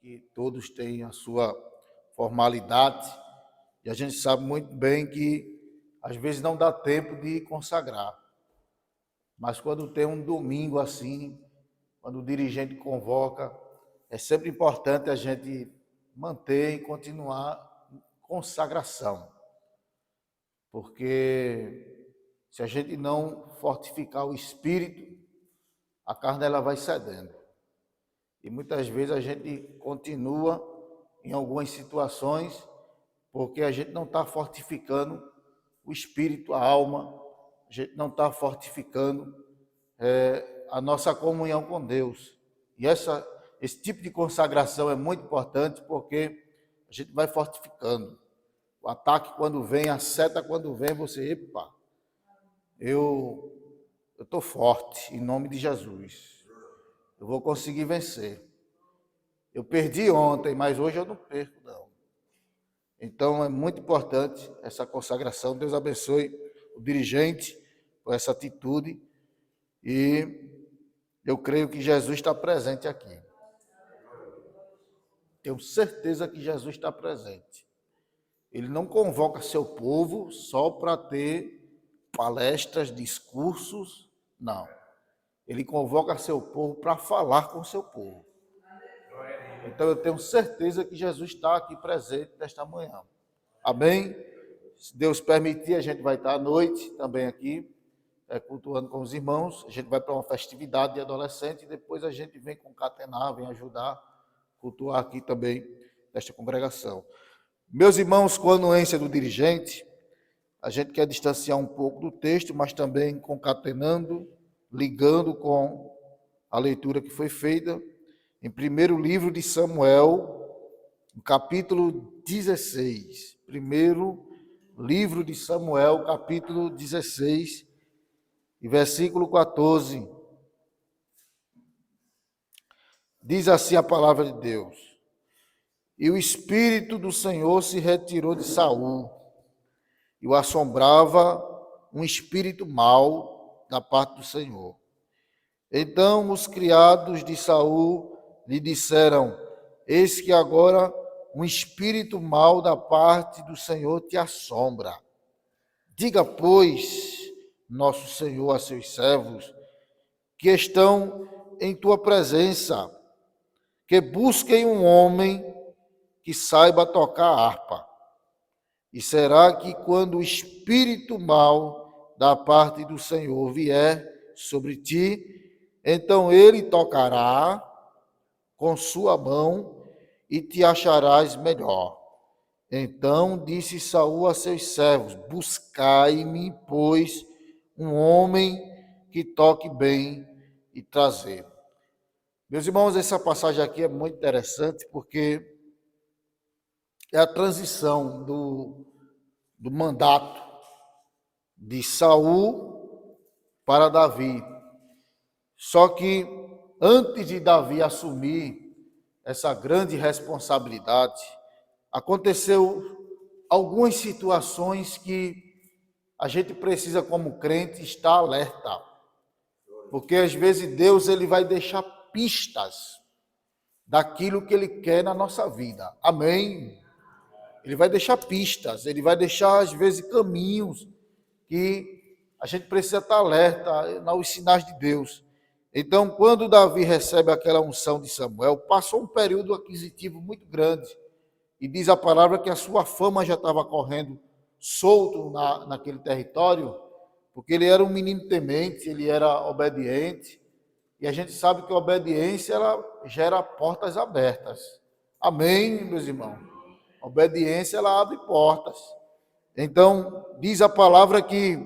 que todos têm a sua formalidade, e a gente sabe muito bem que às vezes não dá tempo de consagrar. Mas quando tem um domingo assim, quando o dirigente convoca, é sempre importante a gente manter e continuar consagração. Porque se a gente não fortificar o espírito, a carne ela vai cedendo. E muitas vezes a gente continua em algumas situações porque a gente não está fortificando o espírito, a alma, a gente não está fortificando a nossa comunhão com Deus. E esse tipo de consagração é muito importante porque a gente vai fortificando. O ataque quando vem, a seta quando vem, você, epa, eu estou forte, em nome de Jesus. Eu vou conseguir vencer. Eu perdi ontem, mas hoje eu não perco, não. Então, é muito importante essa consagração. Deus abençoe o dirigente por essa atitude. E eu creio que Jesus está presente aqui. Tenho certeza que Jesus está presente. Ele não convoca seu povo só para ter palestras, discursos, não. Ele convoca seu povo para falar com seu povo. Então eu tenho certeza que Jesus está aqui presente nesta manhã. Amém? Se Deus permitir, a gente vai estar à noite também aqui, cultuando com os irmãos. A gente vai para uma festividade de adolescente e depois a gente vem concatenar, vem ajudar a cultuar aqui também nesta congregação. Meus irmãos, com a anuência do dirigente, a gente quer distanciar um pouco do texto, mas também concatenando, ligando com a leitura que foi feita em primeiro livro de Samuel, no capítulo 16. Primeiro livro de Samuel, capítulo 16, e versículo 14. Diz assim a palavra de Deus: E o Espírito do Senhor se retirou de Saul, e o assombrava um espírito mau da parte do Senhor. Então os criados de Saul lhe disseram: Eis que agora um espírito mau da parte do Senhor te assombra. Diga, pois, nosso Senhor a seus servos, que estão em tua presença, que busquem um homem que saiba tocar harpa. E será que quando o espírito mau da parte do Senhor vier sobre ti, então ele tocará com sua mão e te acharás melhor. Então disse Saul a seus servos: Buscai-me, pois, um homem que toque bem e trazei-lo. Meus irmãos, essa passagem aqui é muito interessante porque é a transição do mandato de Saul para Davi. Só que antes de Davi assumir essa grande responsabilidade, aconteceu algumas situações que a gente precisa, como crente, estar alerta. Porque às vezes Deus ele vai deixar pistas daquilo que Ele quer na nossa vida. Amém? Ele vai deixar pistas, Ele vai deixar às vezes caminhos que a gente precisa estar alerta nos sinais de Deus. Então, quando Davi recebe aquela unção de Samuel, passou um período aquisitivo muito grande. E diz a palavra que a sua fama já estava correndo solto naquele território, porque ele era um menino temente, ele era obediente. E a gente sabe que a obediência ela gera portas abertas. Amém, meus irmãos? A obediência ela abre portas. Então, diz a palavra que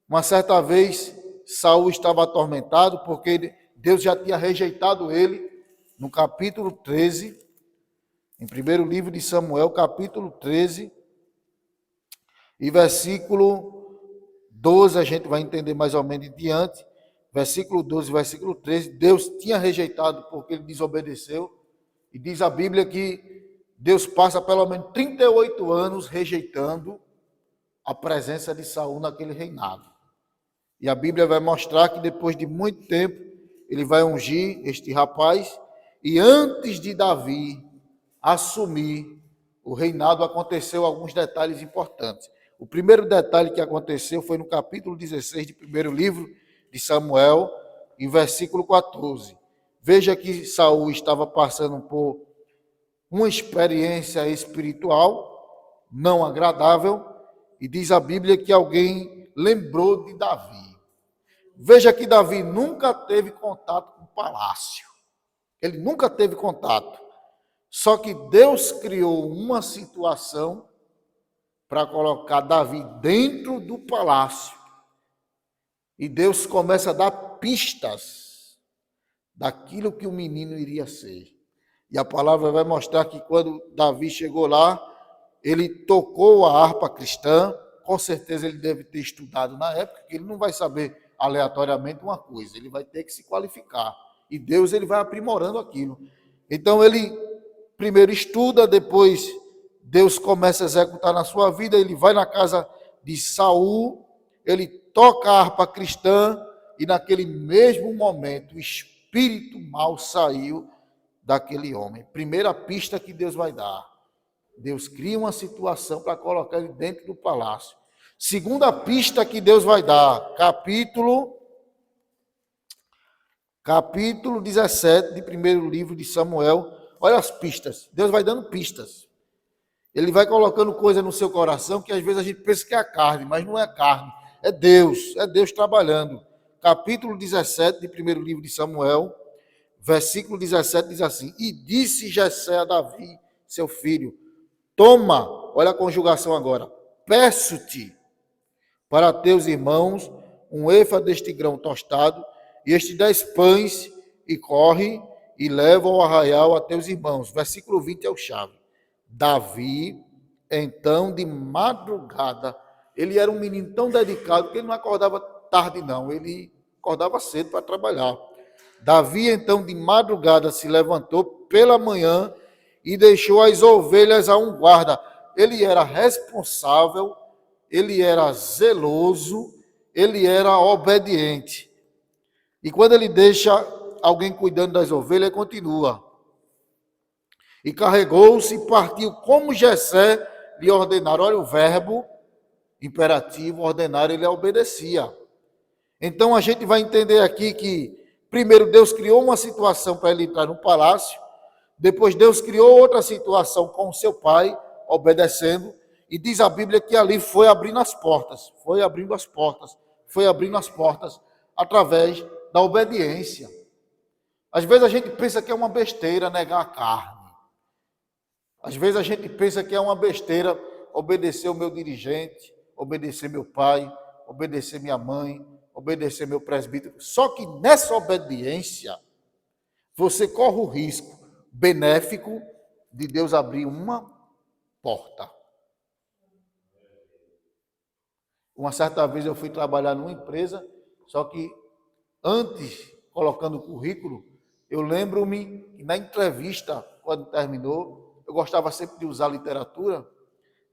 uma certa vez Saul estava atormentado porque Deus já tinha rejeitado ele no capítulo 13, em primeiro livro de Samuel, capítulo 13, e versículo 12, a gente vai entender mais ou menos diante, versículo 12 e versículo 13, Deus tinha rejeitado porque ele desobedeceu, e diz a Bíblia que Deus passa pelo menos 38 anos rejeitando a presença de Saul naquele reinado. E a Bíblia vai mostrar que depois de muito tempo, ele vai ungir este rapaz, E antes de Davi assumir o reinado, aconteceu alguns detalhes importantes. O primeiro detalhe que aconteceu foi no capítulo 16 do primeiro livro de Samuel, em versículo 14. Veja que Saul estava passando por uma experiência espiritual não agradável, e diz a Bíblia que alguém lembrou de Davi. Veja que Davi nunca teve contato com o palácio. Ele nunca teve contato. Só que Deus criou uma situação para colocar Davi dentro do palácio. E Deus começa a dar pistas daquilo que o menino iria ser. E a palavra vai mostrar que quando Davi chegou lá, ele tocou a harpa cristã. Com certeza ele deve ter estudado na época, que ele não vai saber aleatoriamente uma coisa, ele vai ter que se qualificar. E Deus ele vai aprimorando aquilo. Então ele primeiro estuda, depois Deus começa a executar na sua vida, ele vai na casa de Saul, ele toca a harpa cristã e naquele mesmo momento o espírito mau saiu daquele homem. Primeira pista que Deus vai dar. Deus cria uma situação para colocar ele dentro do palácio. Segunda pista que Deus vai dar, capítulo 17 de primeiro livro de Samuel. Olha as pistas. Deus vai dando pistas. Ele vai colocando coisa no seu coração que às vezes a gente pensa que é a carne, mas não é carne. É Deus trabalhando. Capítulo 17 de primeiro livro de Samuel, versículo 17 diz assim: E disse Jessé a Davi, seu filho, toma, olha a conjugação agora, peço-te para teus irmãos um efa deste grão tostado e estes 10 pães, e corre e leva ao arraial a teus irmãos. Versículo 20 é o chave. Davi, então, de madrugada, ele era um menino tão dedicado que ele não acordava tarde não, ele acordava cedo para trabalhar. Davi, então, de madrugada se levantou pela manhã e deixou as ovelhas a um guarda. Ele era responsável, ele era zeloso, ele era obediente. E quando ele deixa alguém cuidando das ovelhas, ele continua. E carregou-se e partiu como Jessé lhe ordenara. Olha o verbo imperativo, ordenar, ele obedecia. Então a gente vai entender aqui que primeiro Deus criou uma situação para ele entrar no palácio, depois Deus criou outra situação com o seu pai, obedecendo, e diz a Bíblia que ali foi abrindo as portas, através da obediência. Às vezes a gente pensa que é uma besteira negar a carne. Às vezes a gente pensa que é uma besteira obedecer o meu dirigente, obedecer meu pai, obedecer minha mãe, obedecer meu presbítero. Só que nessa obediência, você corre o risco benéfico de Deus abrir uma porta. Uma certa vez eu fui trabalhar numa empresa, só que antes, colocando o currículo, eu lembro-me que na entrevista, quando terminou, eu gostava sempre de usar literatura.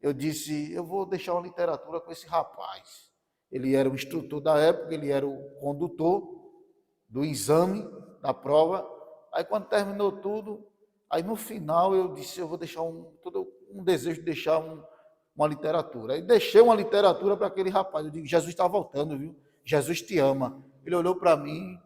Eu disse, eu vou deixar uma literatura com esse rapaz. Ele era o instrutor da época, ele era o condutor do exame, da prova. Aí quando terminou tudo, aí no final eu disse, eu vou deixar um desejo de deixar uma literatura. Aí deixei uma literatura para aquele rapaz. Eu digo, Jesus está voltando, viu? Jesus te ama. Ele olhou para mim,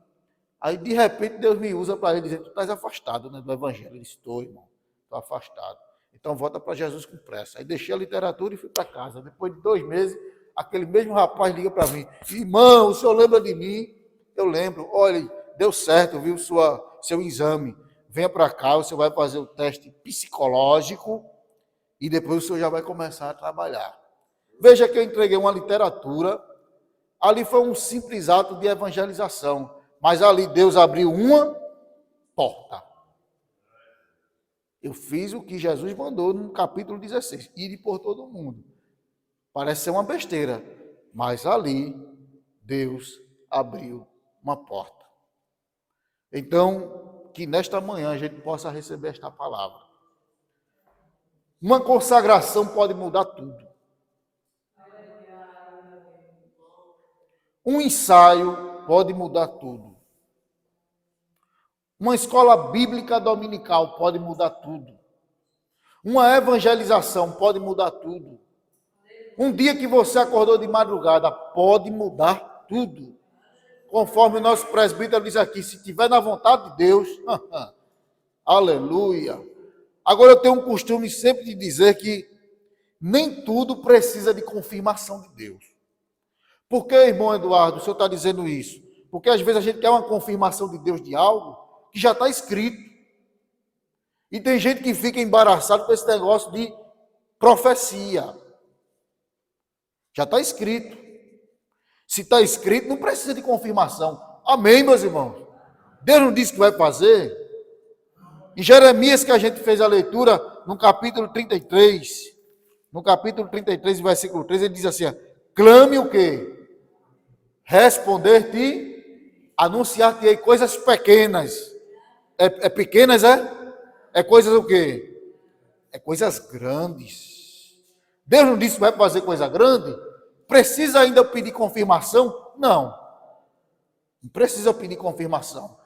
aí de repente Deus me usa para ele dizer, tu estás afastado, né, do evangelho. Eu disse, estou, irmão, estou afastado. Então volta para Jesus com pressa. Aí deixei a literatura e fui para casa. Depois de 2 meses, aquele mesmo rapaz liga para mim, irmão, o senhor lembra de mim? Eu lembro, olha, deu certo, viu, seu exame. Venha para cá, você vai fazer o teste psicológico e depois o senhor já vai começar a trabalhar. Veja que eu entreguei uma literatura, ali foi um simples ato de evangelização, mas ali Deus abriu uma porta. Eu fiz o que Jesus mandou no capítulo 16, ir por todo o mundo. Parece ser uma besteira, mas ali Deus abriu uma porta. Então, que nesta manhã a gente possa receber esta palavra. Uma consagração pode mudar tudo. Um ensaio pode mudar tudo. Uma escola bíblica dominical pode mudar tudo. Uma evangelização pode mudar tudo. Um dia que você acordou de madrugada pode mudar tudo. Conforme o nosso presbítero diz aqui, se tiver na vontade de Deus, aleluia. Agora eu tenho um costume sempre de dizer que nem tudo precisa de confirmação de Deus. Por que, irmão Eduardo, o senhor está dizendo isso? Porque às vezes a gente quer uma confirmação de Deus de algo que já está escrito. E tem gente que fica embaraçado com esse negócio de profecia. Já está escrito. Se está escrito, não precisa de confirmação. Amém, meus irmãos? Deus não disse que vai fazer? Em Jeremias, que a gente fez a leitura, no capítulo 33, versículo 3, ele diz assim, clame o quê? Responder-te, anunciar-te coisas pequenas. É pequenas, é? É coisas o quê? É coisas grandes. Deus não disse que vai fazer coisa grande? Precisa ainda pedir confirmação? Não. Não precisa pedir confirmação.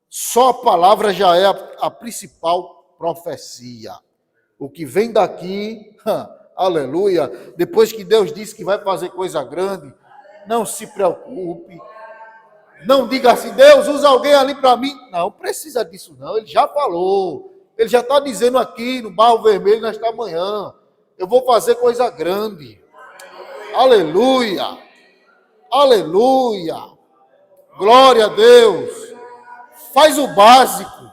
Só a palavra já é a principal profecia. O que vem daqui, aleluia, depois que Deus disse que vai fazer coisa grande, não se preocupe. Não diga assim, Deus, usa alguém ali para mim. Não precisa disso não, ele já falou. Ele já está dizendo aqui no Barro Vermelho nesta manhã, eu vou fazer coisa grande. Aleluia, aleluia, glória a Deus. Faz o básico,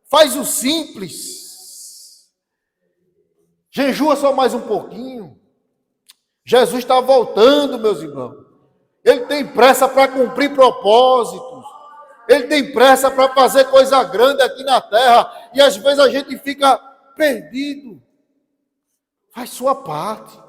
faz o simples. Jejua só mais um pouquinho. Jesus está voltando, meus irmãos. Ele tem pressa para cumprir propósitos. Ele tem pressa para fazer coisa grande aqui na terra. E às vezes a gente fica perdido. Faz sua parte.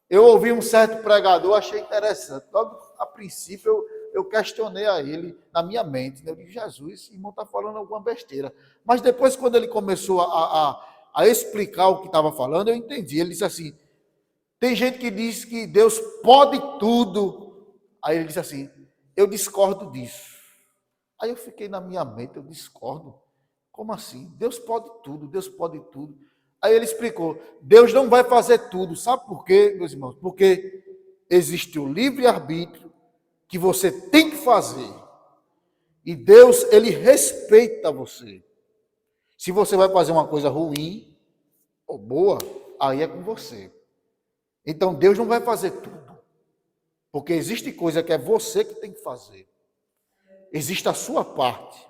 Eu ouvi um certo pregador, achei interessante. Logo, a princípio, eu questionei a ele na minha mente. Eu disse, Jesus, esse irmão está falando alguma besteira. Mas depois, quando ele começou a explicar o que estava falando, eu entendi. Ele disse assim, tem gente que diz que Deus pode tudo. Aí ele disse assim, eu discordo disso. Aí eu fiquei na minha mente, eu discordo. Como assim? Deus pode tudo, Deus pode tudo. Aí ele explicou, Deus não vai fazer tudo. Sabe por quê, meus irmãos? Porque existe o livre-arbítrio que você tem que fazer. E Deus, ele respeita você. Se você vai fazer uma coisa ruim ou boa, aí é com você. Então Deus não vai fazer tudo. Porque existe coisa que é você que tem que fazer. Existe a sua parte.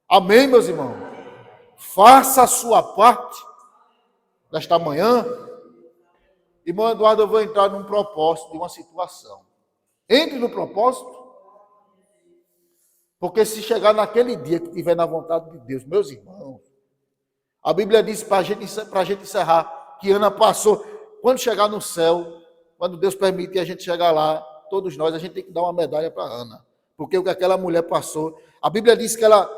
Amém, meus irmãos? Faça a sua parte nesta manhã. Irmão Eduardo, eu vou entrar num propósito de uma situação. Entre no propósito. Porque se chegar naquele dia que estiver na vontade de Deus, meus irmãos, a Bíblia diz para a gente encerrar que Ana passou. Quando chegar no céu, quando Deus permitir a gente chegar lá, todos nós, a gente tem que dar uma medalha para Ana. Porque o que aquela mulher passou, a Bíblia diz que ela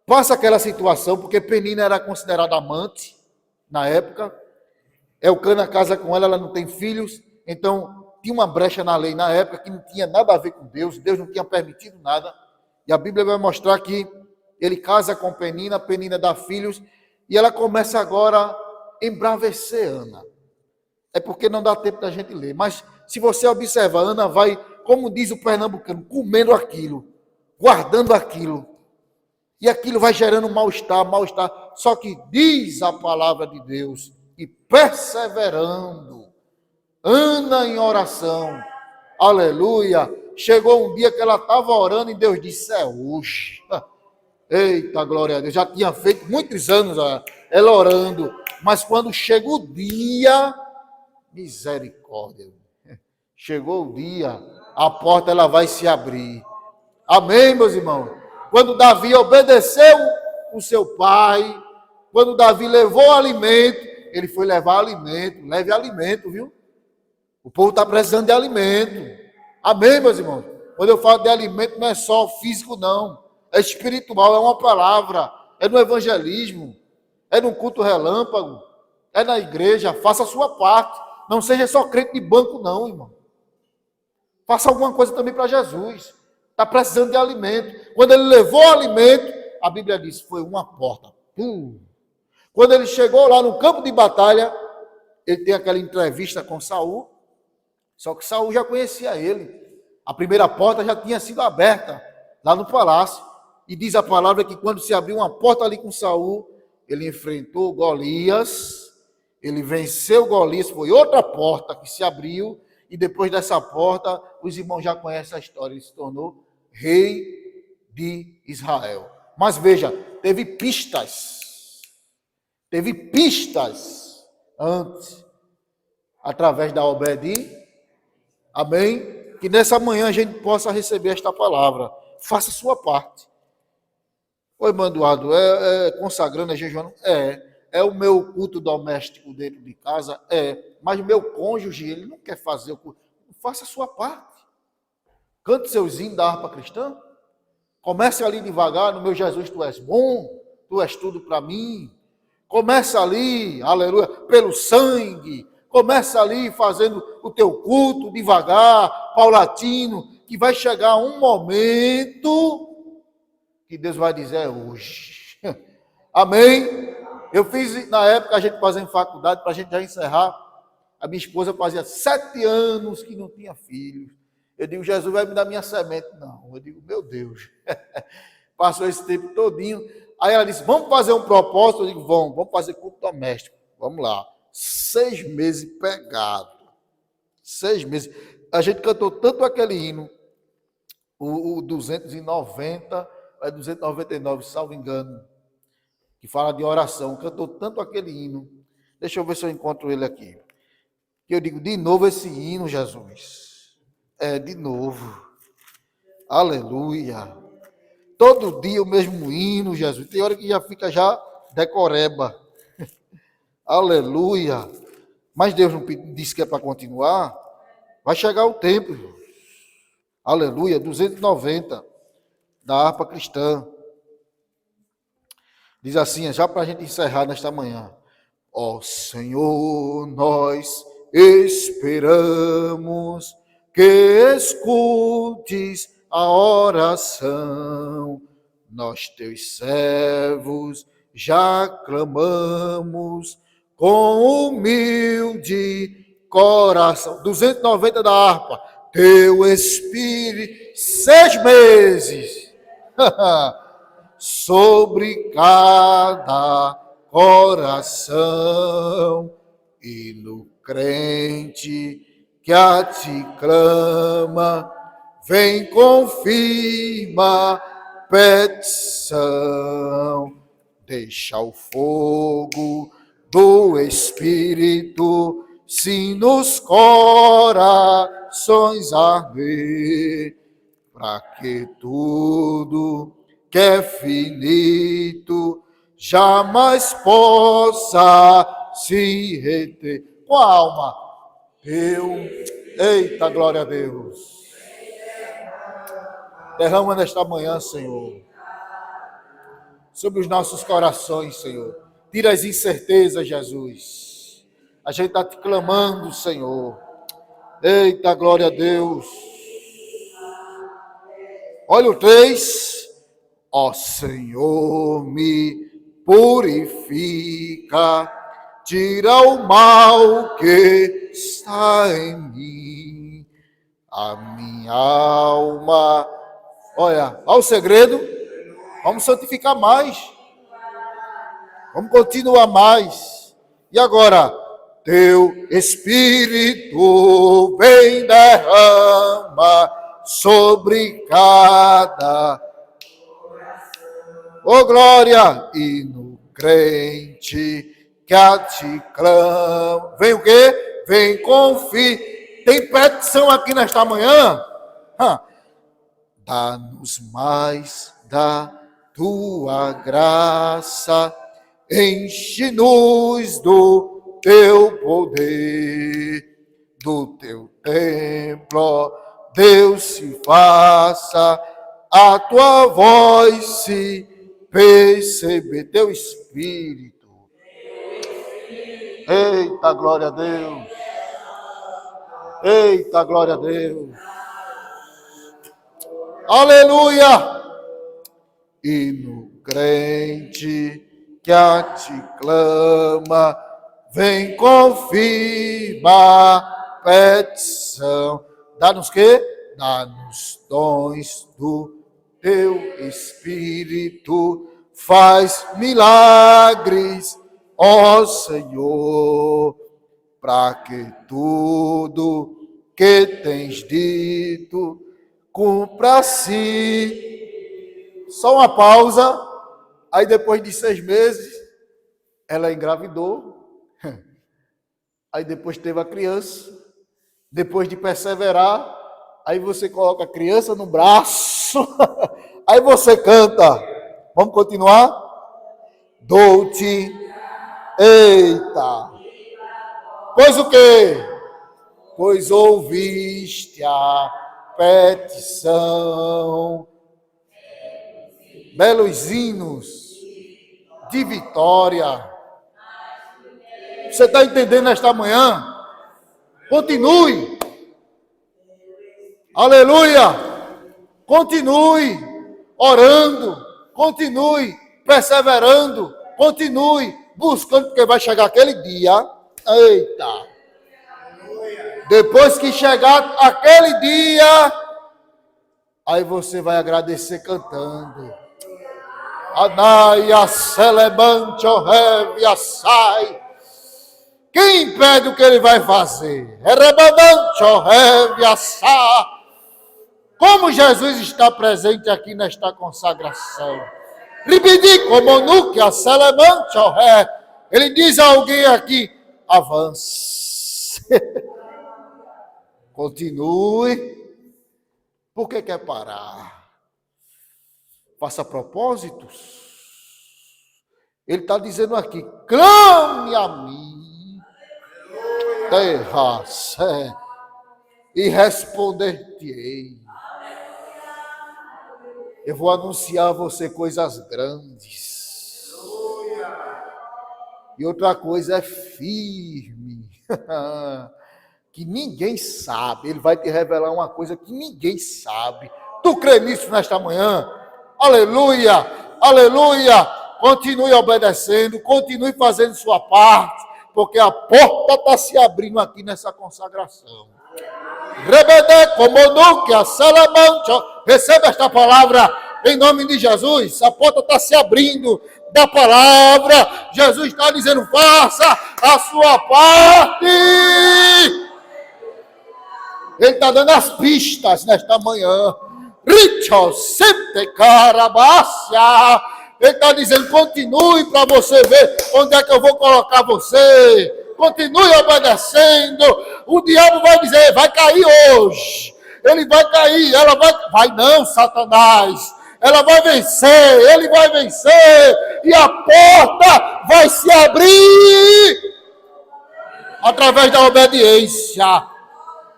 passa aquela situação, porque Penina era considerada amante na época. Elcana casa com ela, ela não tem filhos, então tinha uma brecha na lei na época que não tinha nada a ver com Deus, Deus não tinha permitido nada. E a Bíblia vai mostrar que ele casa com Penina, Penina dá filhos, e ela começa agora a embravecer Ana. É porque não dá tempo da gente ler, mas se você observar, Ana vai, como diz o pernambucano, comendo aquilo, guardando aquilo, e aquilo vai gerando mal-estar, só que diz a palavra de Deus, e perseverando, Ana em oração, aleluia, chegou um dia que ela estava orando e Deus disse, é hoje, eita glória a Deus, já tinha feito muitos anos ela orando, mas quando chega o dia, misericórdia, chegou o dia, a porta ela vai se abrir, amém meus irmãos, quando Davi obedeceu o seu pai, quando Davi levou alimento, ele foi levar alimento, leve alimento, viu? O povo está precisando de alimento. Amém, meus irmãos? Quando eu falo de alimento, não é só físico, não. É espiritual, é uma palavra, é no evangelismo, é no culto relâmpago, é na igreja. Faça a sua parte. Não seja só crente de banco, não, irmão. Faça alguma coisa também para Jesus. Está precisando de alimento. Quando ele levou alimento, A Bíblia diz, foi uma porta. Quando ele chegou lá no campo de batalha, ele tem aquela entrevista com Saul, só que Saul já conhecia ele. A primeira porta já tinha sido aberta lá no palácio. E diz a palavra que quando se abriu uma porta ali com Saul, ele enfrentou Golias, ele venceu Golias, foi outra porta que se abriu, e depois dessa porta, os irmãos já conhecem a história, ele se tornou rei de Israel. Mas veja, teve pistas antes, através da Obedi, amém? Que nessa manhã a gente possa receber esta palavra, faça a sua parte. Oi, irmão Eduardo, consagrando, jejuando? É o meu culto doméstico dentro de casa? Mas meu cônjuge, ele não quer fazer o culto. Faça a sua parte. Cante seus hinos da harpa cristã. Comece ali devagar, no meu Jesus, tu és bom, tu és tudo para mim. Começa ali, aleluia, pelo sangue. Começa ali fazendo o teu culto devagar, paulatino, que vai chegar um momento que Deus vai dizer hoje. Amém? Eu fiz, na época, a gente fazia em faculdade, para a gente já encerrar. A minha esposa fazia 7 anos que não tinha filhos. Eu digo, Jesus vai me dar minha semente. Não, eu digo, meu Deus. Passou esse tempo todinho. Aí ela disse, vamos fazer um propósito? Eu digo, vamos fazer culto doméstico. Vamos lá. 6 meses pegado. 6 meses. A gente cantou tanto aquele hino, o 290, 299, salvo engano, que fala de oração. Cantou tanto aquele hino. Deixa eu ver se eu encontro ele aqui. Que eu digo, de novo esse hino, Jesus. De novo. Aleluia. Todo dia o mesmo hino, Jesus. Tem hora que já fica já decoreba. Aleluia. Mas Deus não disse que é para continuar. Vai chegar o tempo. Aleluia. 290 da harpa cristã. Diz assim, já para a gente encerrar nesta manhã. Ó Senhor, nós esperamos que escutes a oração. Nós, teus servos, já clamamos com humilde coração. 290 da harpa. Teu Espírito, 6 meses. Sobre cada coração e no crente que a ti clama, vem confirma petição. Deixa o fogo do Espírito se nos corações arder, para que tudo que é finito jamais possa se reter. Com a alma, eita, glória a Deus. Derrama nesta manhã, Senhor, sobre os nossos corações, Senhor. Tira as incertezas, Jesus. A gente está te clamando, Senhor. Eita, glória a Deus. Olha o 3. Ó Senhor, me purifica, tira o mal que está em mim, a minha alma. Olha o segredo, vamos santificar mais, vamos continuar mais. E agora, teu Espírito vem derrama sobre cada glória, e no crente que a ti clama. Vem o quê? Vem confiar. Tem petição aqui nesta manhã? Dá-nos mais da tua graça, enche-nos do teu poder, do teu templo, Deus se faça, a tua voz se perceber, teu Espírito. Eita, glória a Deus. Eita, glória a Deus. Aleluia. E no crente que a ti clama, vem confirma a petição. Dá-nos quê? Dá-nos dons do teu Espírito, faz milagres, ó Senhor, para que tudo que tens dito cumpra-se. Só uma pausa. Aí depois de 6 meses, ela engravidou. Aí depois teve a criança. Depois de perseverar, aí você coloca a criança no braço. Aí você canta. Vamos continuar? Dou-te. Eita. Pois o quê? Pois ouviste a petição. Belos hinos de vitória. Você está entendendo esta manhã? Continue. Aleluia. Continue orando. Continue perseverando. Continue buscando, porque vai chegar aquele dia. Eita. Depois que chegar aquele dia, aí você vai agradecer cantando. Anaia celebante o sai. Quem impede o que ele vai fazer? Erebadante o sai. Como Jesus está presente aqui nesta consagração. Ribidi como nuque celebante o ré. Ele diz a alguém aqui: avance. Continue. Por que quer parar? Faça propósitos. Ele está dizendo aqui: clame a mim, terra, e responder-te-ei. Eu vou anunciar a você coisas grandes. E outra coisa é firme. Que ninguém sabe. Ele vai te revelar uma coisa que ninguém sabe. Tu crê nisso nesta manhã? Aleluia, aleluia. Continue obedecendo, continue fazendo sua parte, porque a porta está se abrindo aqui nessa consagração. Rebede como nunca, salamante. Receba esta palavra em nome de Jesus. A porta está se abrindo da palavra. Jesus está dizendo: faça a sua parte. Ele está dando as pistas nesta manhã. Richo, sente carabácia. Ele está dizendo: continue para você ver onde é que eu vou colocar você. Continue obedecendo. O diabo vai dizer: vai cair hoje. Ele vai cair. Ela vai não, Satanás. Ela vai vencer. Ele vai vencer. E a porta vai se abrir através da obediência.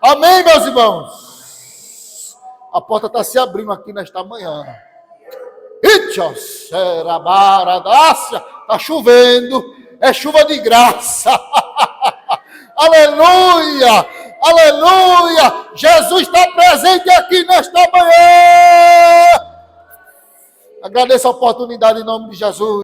Amém, meus irmãos? A porta está se abrindo aqui nesta manhã. Está chovendo. É chuva de graça. Aleluia. Aleluia. Jesus está presente aqui nesta manhã. Agradeço a oportunidade em nome de Jesus.